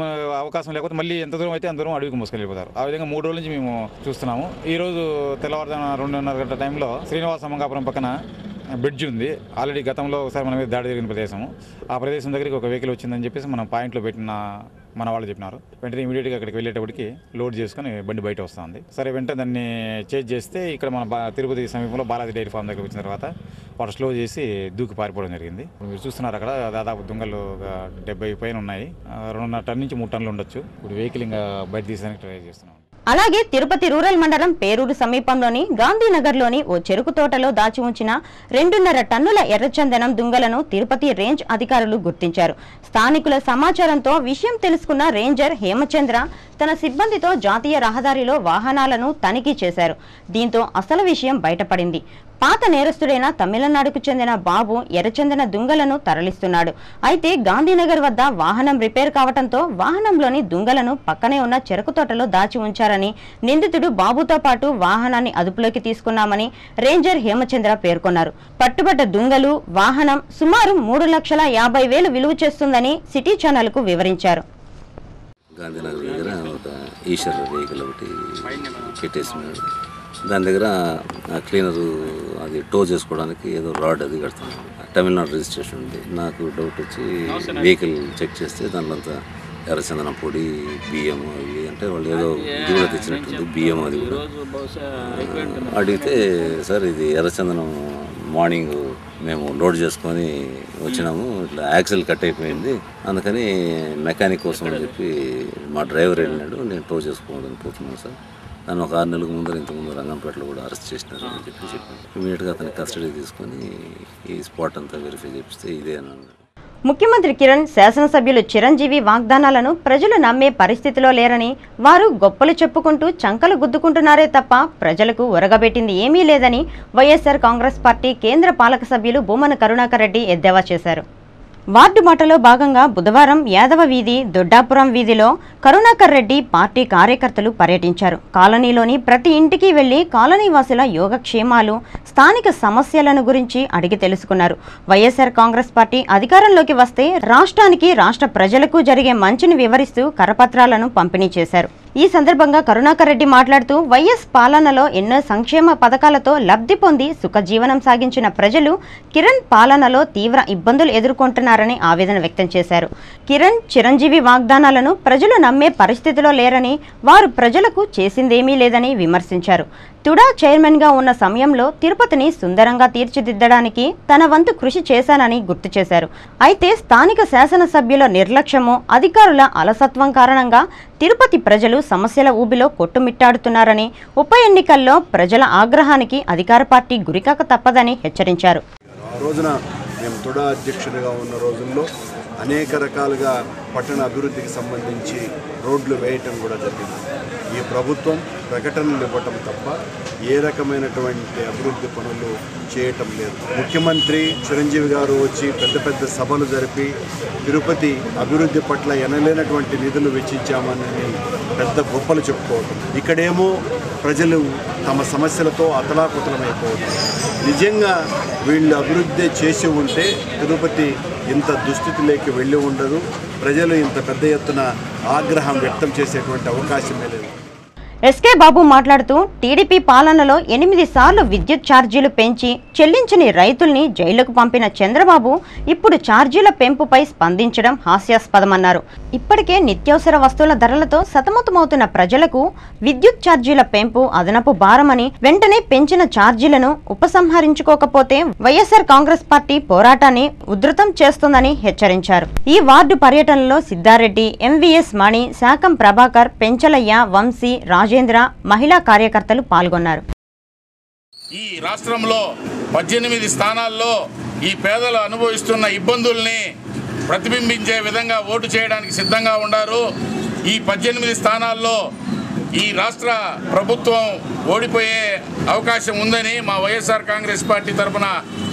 అవకాశం లేకపోతే మళ్ళీ ఎంత దూరం అయితే అంత దూరం అడవికి మోసుకెళ్ళిపోతారు. ఆ విధంగా 3 రోజుల నుంచి మేము చూస్తున్నాము. ఈ రోజు తెల్లవారుజామున 2:30 గంటల టైంలో శ్రీనివాస మంగాపురం పక్కన బ్రిడ్జ్ ఉంది. ఆల్రెడీ గతంలో ఒకసారి మన మీద దాడి జరిగిన ప్రదేశము. ఆ ప్రదేశం దగ్గరికి ఒక వెహికల్ వచ్చిందని చెప్పేసి మనం పాయింట్లో పెట్టిన మన వాళ్ళు చెప్పినారు. వెంటనే ఇమీడియట్గా అక్కడికి వెళ్ళేటప్పటికి లోడ్ చేసుకుని బండి బయట వస్తుంది. సరే వెంటనే దాన్ని చేజ్ చేస్తే ఇక్కడ మన తిరుపతి సమీపంలో బాలాజీ డైరీ ఫామ్ దగ్గర వచ్చిన తర్వాత వాడు స్లో చేసి దూకి పారిపోవడం జరిగింది. మీరు చూస్తున్నారు అక్కడ దాదాపు దొంగలు 70 పైన ఉన్నాయి. 2.5 టన్ నుంచి 3 టన్నులు ఉండొచ్చు. ఇప్పుడు వెహికల్ ఇంకా బయట తీసేదానికి ట్రై చేస్తున్నాం. అలాగే తిరుపతి రూరల్ మండలం పేరూరు సమీపంలోని గాంధీనగర్లోని ఓ చెరుకు తోటలో దాచి ఉంచిన 2.5 టన్నుల ఎర్రచందనం దుంగలను తిరుపతి రేంజ్ అధికారులు గుర్తించారు. స్థానికుల సమాచారంతో విషయం తెలుసుకున్న రేంజర్ హేమచంద్ర తన సిబ్బందితో జాతీయ రహదారిలో వాహనాలను తనిఖీ చేశారు. దీంతో అసలు విషయం బయటపడింది. పాత నేరస్తుడైన తమిళనాడుకు చెందిన బాబు ఎర్రచందన దుంగలను తరలిస్తున్నాడు. అయితే గాంధీనగర్ వద్ద వాహనం రిపేర్ కావడంతో వాహనంలోని దుంగలను పక్కనే ఉన్న చెరకు తోటలో దాచి ఉంచారని, నిందితుడు బాబుతో పాటు వాహనాన్ని అదుపులోకి తీసుకున్నామని రేంజర్ హేమచంద్ర పేర్కొన్నారు. పట్టుబడ్డ దుంగలు, వాహనం సుమారు 3,50,000 విలువ చేస్తుందని సిటీ ఛానల్ కు వివరించారు. గాంధీనగర్ దగ్గర ఒక ఈశ్వర్ వెహికల్ ఒకటి పెట్టేసినాడు. దాని దగ్గర క్లీనరు అది టో చేసుకోవడానికి ఏదో రాడ్ అది కడుతున్నాను. తమిళనాడు రిజిస్ట్రేషన్ ఉంది. నాకు డౌట్ వచ్చి వెహికల్ చెక్ చేస్తే దాంట్లో అంతా ఎర్రచందనం పొడి, బియ్యం అవి అంటే వాళ్ళు ఏదో ఇది కూడా తెచ్చినట్టుంది. బియ్యం అది కూడా అడిగితే సార్ ఇది ఎర్రచందనం మార్నింగ్ మేము లోడ్ చేసుకొని వచ్చినాము, ఇట్లా యాక్సిల్ కట్ అయిపోయింది, అందుకని మెకానిక్ కోసం అని చెప్పి మా డ్రైవర్ వెళ్ళినాడు, నేను టో చేసుకోవాలని పోతున్నాను సార్. దాన్ని ఒక 6 నెలల ముందర ఇంతకుముందు రంగంపేటలో కూడా అరెస్ట్ చేసినారు అని చెప్పాను. ఇమీడియట్గా అతన్ని కస్టడీ తీసుకొని ఈ స్పాట్ అంతా వెరిఫై చేపిస్తే ఇదే అని అన్నాడు. ముఖ్యమంత్రి కిరణ్ శాసనసభ్యులు చిరంజీవి వాగ్దానాలను ప్రజలు నమ్మే పరిస్థితిలో లేరని, వారు గొప్పలు చెప్పుకుంటూ చంకలు గుద్దుకుంటున్నారే తప్ప ప్రజలకు ఒరగబెట్టింది ఏమీ లేదని వైఎస్ఆర్ కాంగ్రెస్ పార్టీ కేంద్ర పాలక సభ్యులు భూమన కరుణాకర్ రెడ్డి ఎద్దేవా చేశారు. వార్డు బాటలో భాగంగా బుధవారం యాదవ వీధి, దొడ్డాపురం వీధిలో కరుణాకర్ రెడ్డి పార్టీ కార్యకర్తలు పర్యటించారు. కాలనీలోని ప్రతి ఇంటికి వెళ్లి కాలనీవాసుల యోగక్షేమాలు, స్థానిక సమస్యలను గురించి అడిగి తెలుసుకున్నారు. వైఎస్ఆర్ కాంగ్రెస్ పార్టీ అధికారంలోకి వస్తే రాష్ట్రానికి, రాష్ట్ర ప్రజలకు జరిగే మంచిని వివరిస్తూ కరపత్రాలను పంపిణీ చేశారు. ఈ సందర్భంగా కరుణాకర్ రెడ్డి మాట్లాడుతూ వైఎస్ పాలనలో ఎన్నో సంక్షేమ పథకాలతో లబ్ధి పొంది సుఖజీవనం సాగించిన ప్రజలు కిరణ్ పాలనలో తీవ్ర ఇబ్బందులు ఎదుర్కొంటున్నారని ఆవేదన వ్యక్తం చేశారు. కిరణ్, చిరంజీవి వాగ్దానాలను ప్రజలు నమ్మే పరిస్థితిలో లేరని, వారు ప్రజలకు చేసిందేమీ లేదని విమర్శించారు. తుడా చైర్మన్గా ఉన్న సమయంలో తిరుపతిని సుందరంగా తీర్చిదిద్దడానికి తన వంతు కృషి చేశానని గుర్తు చేశారు. అయితే స్థానిక శాసనసభ్యుల నిర్లక్ష్యము, అధికారుల అలసత్వం కారణంగా తిరుపతి ప్రజలు సమస్యల ఊబిలో కొట్టుమిట్టాడుతున్నారని, ఉప ఎన్నికల్లో ప్రజల ఆగ్రహానికి అధికార పార్టీ గురికాక తప్పదని హెచ్చరించారు. ఆ రోజున మేము తుడా అధ్యక్షుడిగా ఉన్న రోజుల్లో అనేక రకాలుగా పట్టణ అభివృద్ధికి సంబంధించి రోడ్లు వేయటం కూడా జరిగింది. ఈ ప్రభుత్వం ప్రకటనలు ఇవ్వటం తప్ప ఏ రకమైనటువంటి అభివృద్ధి పనులు చేయటం లేదు. ముఖ్యమంత్రి చిరంజీవి గారు వచ్చి పెద్ద పెద్ద సభలు జరిపి తిరుపతి అభివృద్ధి పట్ల ఎనలేనటువంటి నిధులు వెచ్చించామని పెద్ద గొప్పలు చెప్పుకోవటం, ఇక్కడేమో ప్రజలు తమ సమస్యలతో అతలాకుతలమైపోవటం. నిజంగా వీళ్ళు అభివృద్ధి చేసి ఉంటే తిరుపతి ఇంత దుస్థితిలోకి వెళ్ళి ఉండదు, ప్రజలు ఇంత పెద్ద ఎత్తున ఆగ్రహం వ్యక్తం చేసేటువంటి అవకాశమే లేదు. ఎస్కే బాబు మాట్లాడుతూ టీడీపీ పాలనలో 8 సార్లు విద్యుత్ ఛార్జీలు పెంచి చెల్లించని రైతుల్ని జైలుకు పంపిన చంద్రబాబు ఇప్పుడు ఛార్జీల పెంపుపై స్పందించడం హాస్యాస్పదమన్నారు. ఇప్పటికే నిత్యావసర వస్తువుల ధరలతో సతమతమవుతున్న ప్రజలకు విద్యుత్ ఛార్జీల పెంపు అదనపు భారమని, వెంటనే పెంచిన ఛార్జీలను ఉపసంహరించుకోకపోతే వైఎస్ఆర్ కాంగ్రెస్ పార్టీ పోరాటాన్ని ఉధృతం చేస్తుందని హెచ్చరించారు. ఈ వార్డు పర్యటనలో సిద్ధారెడ్డి, ఎంవీఎస్ మణి, శాకం ప్రభాకర్, పెంచలయ్య, వంశీ, రాజేంద్ర, మహిళా కార్యకర్తలు పాల్గొన్నారు. ఈ రాష్ట్రంలో 18 స్థానాల్లో ఈ పేదలు అనుభవిస్తున్న ఇబ్బందుల్ని ప్రతిబింబించే విధంగా ఓటు చేయడానికి సిద్ధంగా ఉన్నారు. ఈ 18 స్థానాల్లో ఈ రాష్ట్ర ప్రభుత్వం ఓడిపోయే అవకాశం ఉందని మా వైఎస్ఆర్ కాంగ్రెస్ పార్టీ తరఫున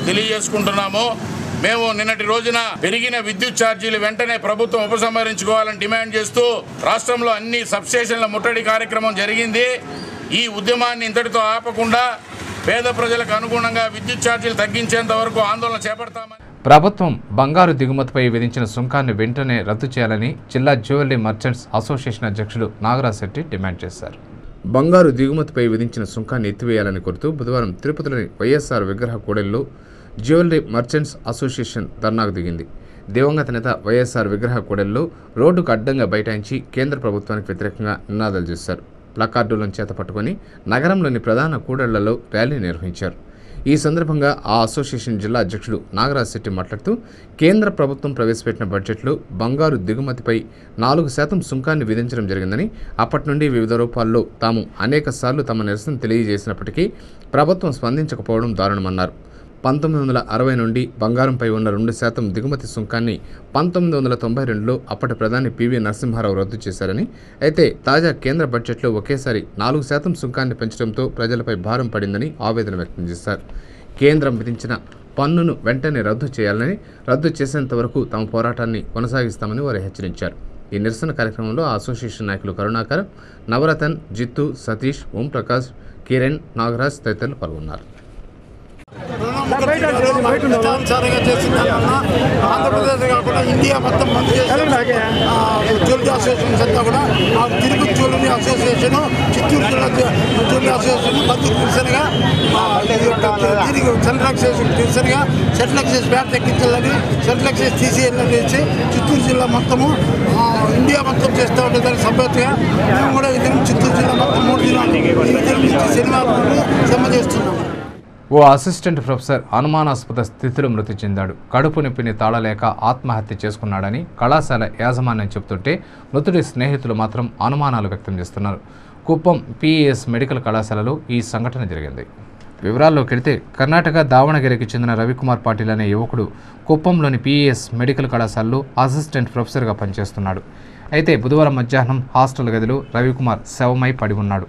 తెలియజేసుకుంటున్నాము. మేము నిన్నటి రోజున పెరిగిన విద్యుత్ ఛార్జీలు వెంటనే ప్రభుత్వం ఉపసంహరించుకోవాలని డిమాండ్ చేస్తూ రాష్ట్రంలో అన్ని సబ్స్టేషన్ల ముట్టడి కార్యక్రమం జరిగింది. ఈ ఉద్యమాన్ని ఇంతటితో ఆపకుండా పేద ప్రజలకు అనుగుణంగా విద్యుత్ ఛార్జీలు తగ్గించేంత వరకు ఆందోళన చేపడతామని. ప్రభుత్వం బంగారు దిగుమతిపై విధించిన సుంకాన్ని వెంటనే రద్దు చేయాలని జిల్లా జ్యువెలరీ మర్చెంట్స్ అసోసియేషన్ అధ్యక్షుడు నాగరాజ్ శెట్టి డిమాండ్ చేశారు. బంగారు దిగుమతిపై విధించిన సుంకాన్ని ఎత్తివేయాలని కోరుతూ బుధవారం తిరుపతిలోని వైఎస్ఆర్ విగ్రహ కూడలిలో జ్యువెలరీ మర్చెంట్స్ అసోసియేషన్ ధర్నాకు దిగింది. దివంగత నేత వైఎస్ఆర్ విగ్రహ కూడలిలో రోడ్డుకు అడ్డంగా బైఠాయించి కేంద్ర ప్రభుత్వానికి వ్యతిరేకంగా నినాదాలు చేశారు. ప్లకార్డులను చేత పట్టుకుని నగరంలోని ప్రధాన కూడళ్లలో ర్యాలీ నిర్వహించారు. ఈ సందర్భంగా ఆ అసోసియేషన్ జిల్లా అధ్యక్షుడు నాగరాజ్ శెట్టి మాట్లాడుతూ కేంద్ర ప్రభుత్వం ప్రవేశపెట్టిన బడ్జెట్లో బంగారు దిగుమతిపై 4% సుంకాన్ని విధించడం జరిగిందని, అప్పటి నుండి వివిధ రూపాల్లో తాము అనేక సార్లు తమ నిరసన తెలియజేసినప్పటికీ ప్రభుత్వం స్పందించకపోవడం దారుణమన్నారు. 1960 నుండి బంగారంపై ఉన్న 2% దిగుమతి సుంకాన్ని 1992లో అప్పటి ప్రధాని పివి నరసింహారావు రద్దు చేశారని, అయితే తాజా కేంద్ర బడ్జెట్లో ఒకేసారి 4% సుంకాన్ని పెంచడంతో ప్రజలపై భారం పడిందని ఆవేదన వ్యక్తం చేశారు. కేంద్రం విధించిన పన్నును వెంటనే రద్దు చేయాలని, రద్దు చేసేంత వరకు తమ పోరాటాన్ని కొనసాగిస్తామని వారు హెచ్చరించారు. ఈ నిరసన కార్యక్రమంలో ఆ అసోసియేషన్ నాయకులు కరుణాకర్, నవరతన్, జిత్తు, సతీష్, ఓంప్రకాష్, కిరణ్, నాగరాజ్ తదితరులు పాల్గొన్నారు. ఆంధ్రప్రదేశ్ కాకుండా ఇండియా మొత్తం బంద్ చేసిన జ్యువెలరీ అసోసియేషన్స్ అంతా కూడా తిరుపతి జ్యువెలరీ అసోసియేషన్, చిత్తూరు జిల్లా జ్యువెలరీ అసోసియేషన్ బంధుకు నిరసనగా సెంట్రల్ ఎక్సైజ్ నిరసనగా సెంట్రల్ ఎక్సైజ్ బ్యాట్ తగ్గించాలని, సెంట్రల్ ఎక్సైజ్ తీసేయాలని చేసి చిత్తూరు జిల్లా మొత్తము ఇండియా మొత్తం చేస్తూ ఉండేదాన్ని సభ్యతగా మేము కూడా ఈ దినం చిత్తూరు జిల్లా మొత్తం 3 దినాలు శనివారం సమ్మె చేస్తున్నాము. ఓ అసిస్టెంట్ ప్రొఫెసర్ అనుమానాస్పద స్థితిలో మృతి చెందాడు. కడుపు నొప్పిని తాళలేక ఆత్మహత్య చేసుకున్నాడని కళాశాల యాజమాన్యం చెబుతుంటే మృతుడి స్నేహితులు మాత్రం అనుమానాలు వ్యక్తం చేస్తున్నారు. కుప్పం పిఈఎస్ మెడికల్ కళాశాలలో ఈ సంఘటన జరిగింది. వివరాల్లోకి వెళితే కర్ణాటక దావణగిరికి చెందిన రవికుమార్ పాటిల్ అనే యువకుడు కుప్పంలోని పిఈఎస్ మెడికల్ కళాశాలలో అసిస్టెంట్ ప్రొఫెసర్గా పనిచేస్తున్నాడు. అయితే బుధవారం మధ్యాహ్నం హాస్టల్ గదిలో రవికుమార్ శవమై పడి ఉన్నాడు.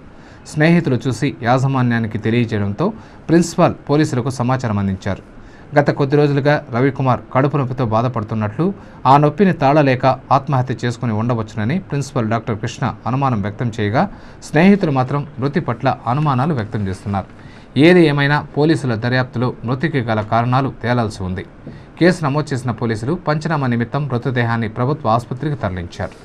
స్నేహితులు చూసి యాజమాన్యానికి తెలియజేయడంతో ప్రిన్సిపాల్ పోలీసులకు సమాచారం అందించారు. గత కొద్ది రోజులుగా రవికుమార్ కడుపు నొప్పితో బాధపడుతున్నట్లు, ఆ నొప్పిని తాళలేక ఆత్మహత్య చేసుకుని ఉండవచ్చునని ప్రిన్సిపల్ డాక్టర్ కృష్ణ అనుమానం వ్యక్తం చేయగా, స్నేహితులు మాత్రం మృతి పట్ల అనుమానాలు వ్యక్తం చేస్తున్నారు. ఏది ఏమైనా పోలీసుల దర్యాప్తులో మృతికి గల కారణాలు తేలాల్సి ఉంది. కేసు నమోదు చేసిన పోలీసులు పంచనామా నిమిత్తం మృతదేహాన్ని ప్రభుత్వ ఆసుపత్రికి తరలించారు.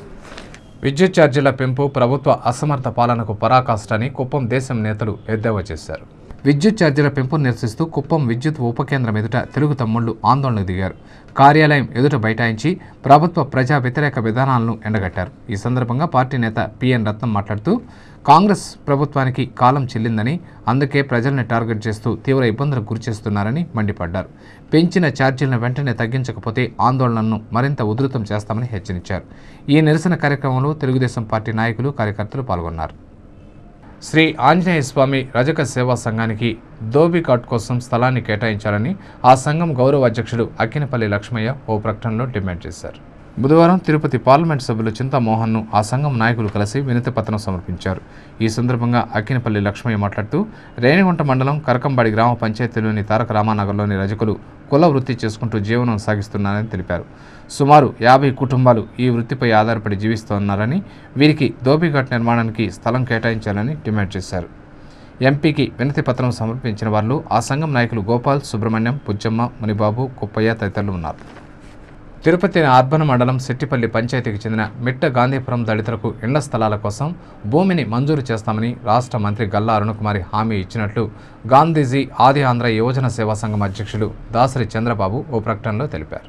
విద్యుత్ ఛార్జీల పెంపు ప్రభుత్వ అసమర్థ పాలనకు పరాకాష్ట అని కుప్పం దేశం నేతలు ఎద్దేవా చేశారు. విద్యుత్ ఛార్జీల పెంపును నిరసిస్తూ కుప్పం విద్యుత్ ఉప కేంద్రం ఎదుట తెలుగు తమ్ముళ్లు ఆందోళనకు దిగారు. కార్యాలయం ఎదుట బైఠాయించి ప్రభుత్వ ప్రజా వ్యతిరేక విధానాలను ఎండగట్టారు. ఈ సందర్భంగా పార్టీ నేత పిఎన్ రత్నం మాట్లాడుతూ కాంగ్రెస్ ప్రభుత్వానికి కాలం చెల్లిందని, అందుకే ప్రజల్ని టార్గెట్ చేస్తూ తీవ్ర ఇబ్బందులకు గురిచేస్తున్నారని మండిపడ్డారు. పెంచిన ఛార్జీలను వెంటనే తగ్గించకపోతే ఆందోళనను మరింత ఉధృతం చేస్తామని హెచ్చరించారు. ఈ నిరసన కార్యక్రమంలో తెలుగుదేశం పార్టీ నాయకులు, కార్యకర్తలు పాల్గొన్నారు. శ్రీ ఆంజనేయ స్వామి రజక సేవా సంఘానికి దోబిఘాట్ కోసం స్థలాన్ని కేటాయించాలని ఆ సంఘం గౌరవ అధ్యక్షుడు అక్కినపల్లి లక్ష్మయ్య ఓ ప్రకటనలో డిమాండ్ చేశారు. బుధవారం తిరుపతి పార్లమెంట్ సభ్యులు చింతామోహన్ను ఆ సంఘం నాయకులు కలిసి వినతిపత్రం సమర్పించారు. ఈ సందర్భంగా అక్కినపల్లి లక్ష్మయ్య మాట్లాడుతూ రేణిగుంట మండలం కరకంబాడి గ్రామ పంచాయతీలోని తారక రామానగర్లోని రజకులు కుల వృత్తి చేసుకుంటూ జీవనం సాగిస్తున్నారని తెలిపారు. సుమారు 50 కుటుంబాలు ఈ వృత్తిపై ఆధారపడి జీవిస్తున్నారని, వీరికి దోబిఘాట్ నిర్మాణానికి స్థలం కేటాయించాలని డిమాండ్ చేశారు. ఎంపీకి వినతి పత్రం సమర్పించిన వారిలో ఆ సంఘం నాయకులు గోపాల్, సుబ్రహ్మణ్యం, పుజ్జమ్మ, మునిబాబు, కుప్పయ్య తదితరులు ఉన్నారు. తిరుపతి అర్బన్ మండలం సెట్టిపల్లి పంచాయతీకి చెందిన మిట్ట గాంధీపురం దళితులకు ఇళ్ల స్థలాల కోసం భూమిని మంజూరు చేస్తామని రాష్ట్ర మంత్రి గల్లా అరుణకుమారి హామీ ఇచ్చినట్లు గాంధీజీ ఆది ఆంధ్ర యువజన సేవా సంఘం అధ్యక్షులు దాసరి చంద్రబాబు ఓ ప్రకటనలో తెలిపారు.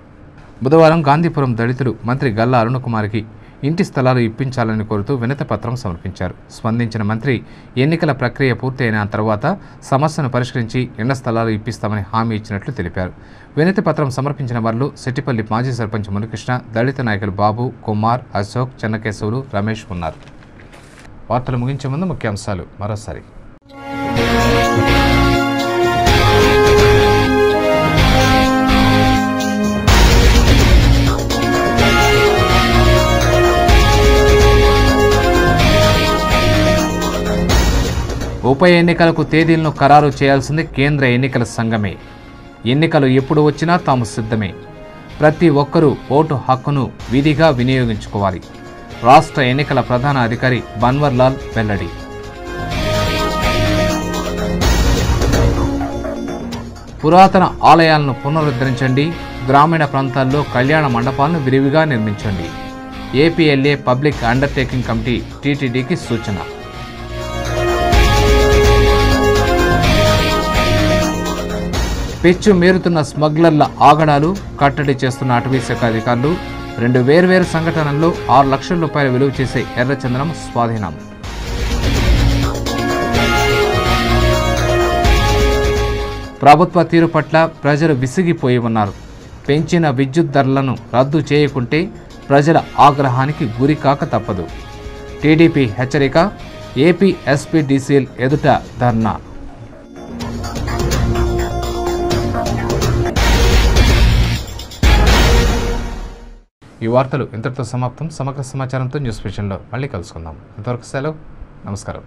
బుధవారం గాంధీపురం దళితులు మంత్రి గల్లా అరుణకుమారికి ఇంటి స్థలాలు ఇప్పించాలని కోరుతూ వినతి పత్రం సమర్పించారు. స్పందించిన మంత్రి ఎన్నికల ప్రక్రియ పూర్తయిన తర్వాత సమస్యను పరిష్కరించి ఇళ్ల స్థలాలు ఇప్పిస్తామని హామీ ఇచ్చినట్లు తెలిపారు. వినతి పత్రం సమర్పించిన వారిలో సెట్టిపల్లి మాజీ సర్పంచ్ మునికృష్ణ, దళిత నాయకులు బాబు, కుమార్, అశోక్, చెన్నకేశవులు, రమేష్ ఉన్నారు. వార్తలు ముగించే ముందు ముఖ్యాంశాలు మరోసారి. ఉప ఎన్నికలకు తేదీలను ఖరారు చేయాల్సింది కేంద్ర ఎన్నికల సంఘమే. ఎన్నికలు ఎప్పుడు వచ్చినా తాము సిద్ధమే. ప్రతి ఒక్కరూ ఓటు హక్కును విధిగా వినియోగించుకోవాలి. రాష్ట్ర ఎన్నికల ప్రధాన అధికారి బన్వర్లాల్ వెల్లడి. పురాతన ఆలయాలను పునరుద్ధరించండి. గ్రామీణ ప్రాంతాల్లో కళ్యాణ మండపాలను విరివిగా నిర్మించండి. ఏపీఎల్ఏ పబ్లిక్ అండర్టేకింగ్ కమిటీ టీటీడీకి సూచన. పెచ్చు మేరుతున్న స్మగ్లర్ల ఆగడాలు కట్టడి చేస్తున్న అటవీ శాఖ అధికారులు. 2 వేర్వేరు సంఘటనల్లో 6 లక్షల రూపాయలు విలువ చేసే ఎర్రచందనం స్వాధీనం. ప్రభుత్వ తీరు పట్ల ప్రజలు విసిగిపోయి ఉన్నారు. పెంచిన విద్యుత్ ధరలను రద్దు చేయకుంటే ప్రజల ఆగ్రహానికి గురి కాక తప్పదు. టీడీపీ హెచ్చరిక. ఏపీ ఎస్పీడీసీఎల్ ఎదుట ధర్నా. ఈ వార్తలు ఇంతటితో సమాప్తం. సమగ్ర సమాచారంతో న్యూస్ విషన్లో మళ్ళీ కలుసుకుందాం. ఇంతవరకు సెలవు. నమస్కారం.